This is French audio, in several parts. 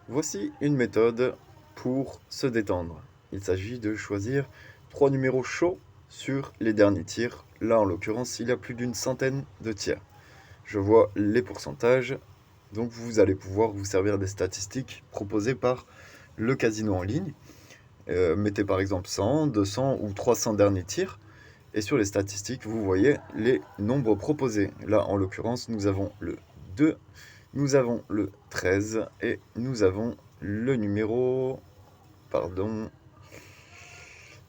Voici une méthode pour se détendre. Il s'agit de choisir 3 numéros chauds sur les derniers tirs. Là, en l'occurrence, il y a plus d'une centaine de tirs. Je vois les pourcentages, donc vous allez pouvoir vous servir des statistiques proposées par le casino en ligne. Mettez par exemple 100, 200 ou 300 derniers tirs. Et sur les statistiques, vous voyez les nombres proposés. Là, en l'occurrence, nous avons le 2, nous avons le 13 et nous avons le numéro... Pardon.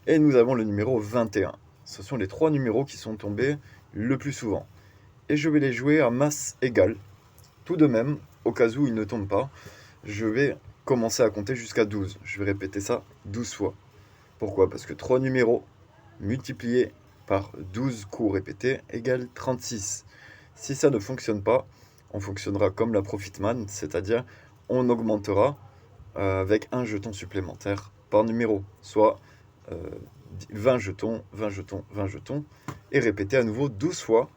Et nous avons le numéro 21. Ce sont les 3 numéros qui sont tombés le plus souvent. Et je vais les jouer à masse égale. Tout de même, au cas où ils ne tombent pas, je vais commencer à compter jusqu'à 12. Je vais répéter ça 12 fois. Pourquoi? Parce que 3 numéros multipliés par 12 coups répétés égale 36. Si ça ne fonctionne pas, on fonctionnera comme la Profitman, c'est-à-dire on augmentera avec un jeton supplémentaire par numéro, soit 20 jetons, 20 jetons, 20 jetons, et répéter à nouveau 12 fois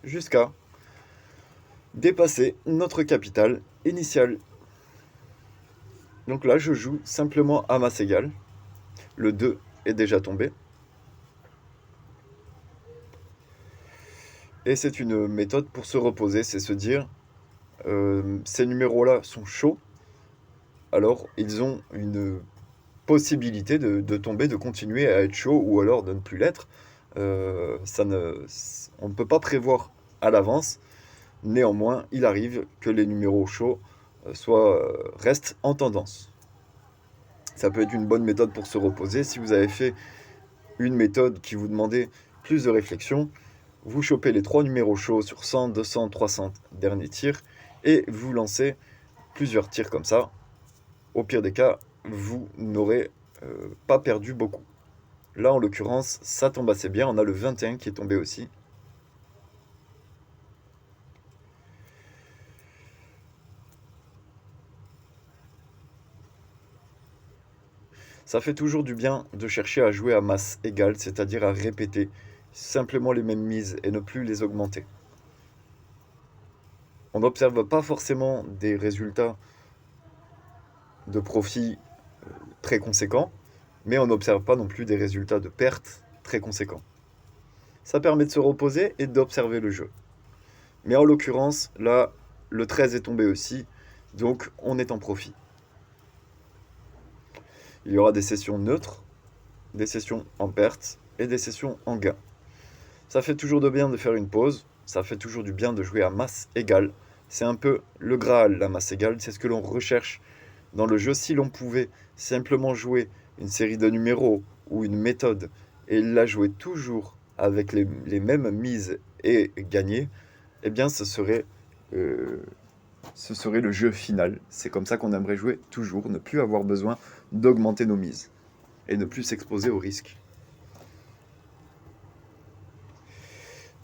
jusqu'à dépasser notre capital initial. Donc là, je joue simplement à masse égale. Le 2 est déjà tombé. Et c'est une méthode pour se reposer, c'est se dire, ces numéros-là sont chauds, alors ils ont une possibilité de tomber, de continuer à être chaud ou alors de ne plus l'être. On ne peut pas prévoir à l'avance. Néanmoins, il arrive que les numéros chauds restent en tendance. Ça peut être une bonne méthode pour se reposer. Si vous avez fait une méthode qui vous demandait plus de réflexion, vous chopez les 3 numéros chauds sur 100, 200, 300 derniers tirs et vous lancez plusieurs tirs comme ça. Au pire des cas, vous n'aurez pas perdu beaucoup. Là, en l'occurrence, ça tombe assez bien. On a le 21 qui est tombé aussi. Ça fait toujours du bien de chercher à jouer à masse égale, c'est-à-dire à répéter simplement les mêmes mises et ne plus les augmenter. On n'observe pas forcément des résultats de profit très conséquents, mais on n'observe pas non plus des résultats de perte très conséquents. Ça permet de se reposer et d'observer le jeu. Mais en l'occurrence, là, le 13 est tombé aussi, donc on est en profit. Il y aura des sessions neutres, des sessions en perte et des sessions en gain. Ça fait toujours de bien de faire une pause, ça fait toujours du bien de jouer à masse égale. C'est un peu le Graal, la masse égale, c'est ce que l'on recherche dans le jeu. Si l'on pouvait simplement jouer une série de numéros ou une méthode et la jouer toujours avec les mêmes mises et gagner, eh bien ce serait le jeu final. C'est comme ça qu'on aimerait jouer toujours, ne plus avoir besoin d'augmenter nos mises et ne plus s'exposer au risque.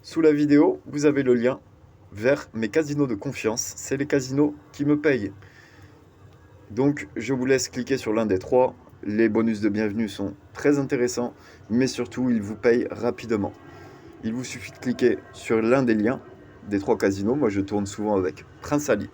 Sous la vidéo, vous avez le lien vers mes casinos de confiance. C'est les casinos qui me payent. Donc je vous laisse cliquer sur l'un des 3. Les bonus de bienvenue sont très intéressants, mais surtout ils vous payent rapidement. Il vous suffit de cliquer sur l'un des liens des 3 casinos. Moi je tourne souvent avec Prince Ali